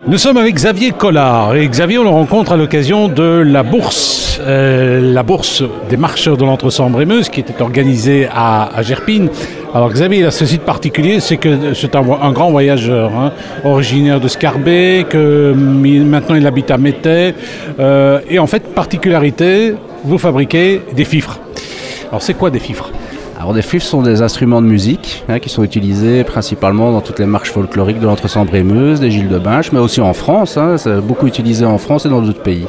Nous sommes avec Xavier Collard et Xavier on le rencontre à l'occasion de la bourse des marcheurs de l'Entre-Sambre-et-Meuse qui était organisée à Gerpine. Alors Xavier il a ceci de particulier, c'est que c'est un grand voyageur, originaire de Scarbeck, que maintenant il habite à Mettey et en fait particularité, vous fabriquez des fifres. Alors c'est quoi des fifres ? Alors des fifres sont des instruments de musique qui sont utilisés principalement dans toutes les marches folkloriques de l'Entre-Sambre-et-Meuse, des Gilles de Binche, mais aussi en France. C'est beaucoup utilisé en France et dans d'autres pays.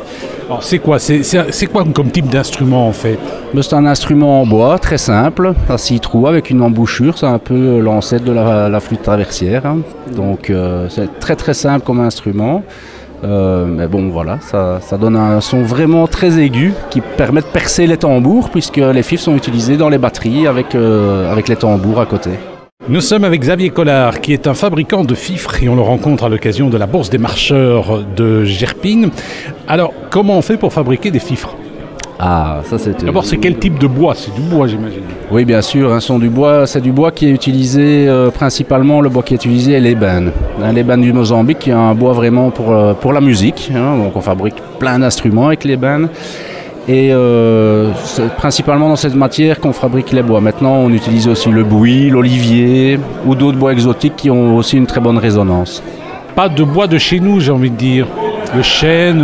Alors c'est quoi comme type d'instrument en fait ? C'est un instrument en bois très simple, à 6 trous avec une embouchure. C'est un peu l'ancêtre de la flûte traversière. Donc c'est très très simple comme instrument. Mais bon voilà, ça donne un son vraiment très aigu qui permet de percer les tambours puisque les fifres sont utilisés dans les batteries avec les tambours à côté. Nous sommes avec Xavier Collard qui est un fabricant de fifres et on le rencontre à l'occasion de la bourse des marcheurs de Gerpine. Alors comment on fait pour fabriquer des fifres ? Ah, ça c'est... D'abord, c'est quel type de bois ? C'est du bois, j'imagine. Oui, bien sûr, c'est du bois qui est utilisé, principalement le bois qui est utilisé est l'ébène. L'ébène du Mozambique qui est un bois vraiment pour la musique. Donc on fabrique plein d'instruments avec l'ébène. Et c'est principalement dans cette matière qu'on fabrique les bois. Maintenant, on utilise aussi le buis, l'olivier ou d'autres bois exotiques qui ont aussi une très bonne résonance. Pas de bois de chez nous, j'ai envie de dire. Le chêne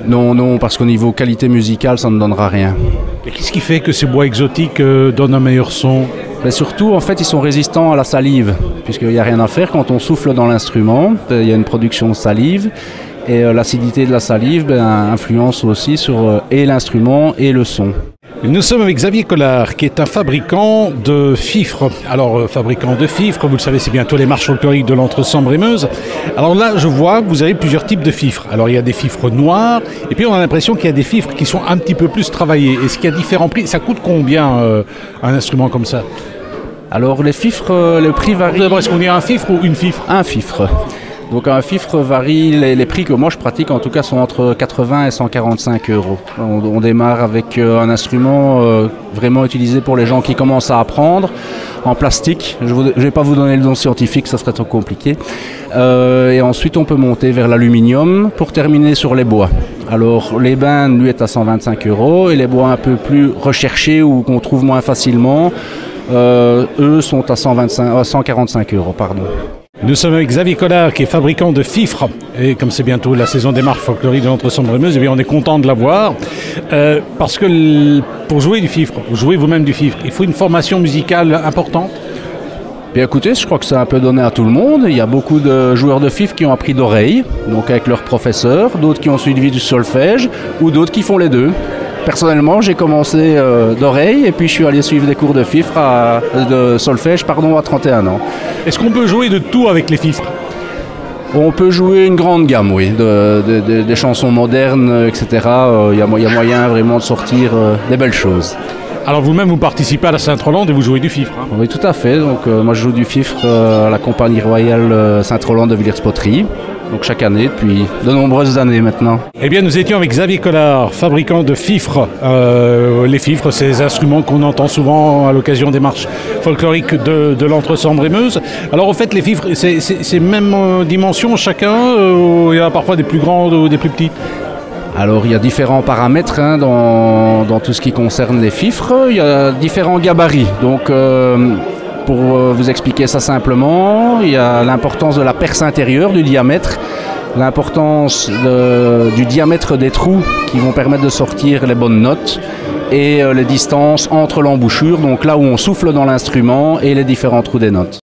Non, parce qu'au niveau qualité musicale, ça ne donnera rien. Et qu'est-ce qui fait que ces bois exotiques donnent un meilleur son ? Mais surtout, en fait, ils sont résistants à la salive, puisqu'il n'y a rien à faire. Quand on souffle dans l'instrument, il y a une production de salive, et l'acidité de la salive influence aussi sur et l'instrument et le son. Nous sommes avec Xavier Collard, qui est un fabricant de fifres. Alors, fabricant de fifres, vous le savez, c'est bientôt les marches folkloriques de l'Entre-Sambre-et-Meuse. Alors là, je vois que vous avez plusieurs types de fifres. Alors, il y a des fifres noirs, et puis on a l'impression qu'il y a des fifres qui sont un petit peu plus travaillés. Est-ce qu'il y a différents prix ? Ça coûte combien un instrument comme ça ? Alors, les fifres, le prix varie... D'abord, est-ce qu'on dit un fifre ou une fifre ? Un fifre. Donc un fifre varie, les prix que moi je pratique en tout cas sont entre 80 et 145 euros. On démarre avec un instrument vraiment utilisé pour les gens qui commencent à apprendre, en plastique. Je ne vais pas vous donner le nom scientifique, ça serait trop compliqué. Et ensuite on peut monter vers l'aluminium pour terminer sur les bois. Alors l'ébène lui est à 125 euros et les bois un peu plus recherchés ou qu'on trouve moins facilement, eux sont à 145 euros. Nous sommes avec Xavier Collard qui est fabricant de fifres et comme c'est bientôt la saison des marches folkloriques de l'Entre-Sambre-et-Meuse, eh bien on est content de l'avoir parce que pour jouer du fifre, vous jouez vous-même du fifre, il faut une formation musicale importante. Bien écoutez, je crois que c'est un peu donné à tout le monde. Il y a beaucoup de joueurs de fifre qui ont appris d'oreille, donc avec leurs professeurs, d'autres qui ont suivi du solfège ou d'autres qui font les deux. Personnellement, j'ai commencé d'oreille et puis je suis allé suivre des cours de fifre de solfège à 31 ans. Est-ce qu'on peut jouer de tout avec les fifres ? On peut jouer une grande gamme, oui, des chansons modernes, etc. Il y a moyen vraiment de sortir des belles choses. Alors vous-même, vous participez à la Sainte-Rolande et vous jouez du fifre, hein ? Oui, tout à fait. Donc moi, je joue du fifre à la Compagnie Royale Sainte-Rolande de Villers-Poteries. Donc chaque année, depuis de nombreuses années maintenant. Eh bien, nous étions avec Xavier Collard, fabricant de fifres. Les fifres, c'est des instruments qu'on entend souvent à l'occasion des marches folkloriques de l'Entre-Sambre-et-Meuse. Alors, au fait, les fifres, c'est même dimension chacun il y a parfois des plus grandes ou des plus petites. Alors, il y a différents paramètres dans tout ce qui concerne les fifres. Il y a différents gabarits. Donc, pour vous expliquer ça simplement, il y a l'importance de la perce intérieure, du diamètre, l'importance du diamètre des trous qui vont permettre de sortir les bonnes notes et les distances entre l'embouchure, donc là où on souffle dans l'instrument et les différents trous des notes.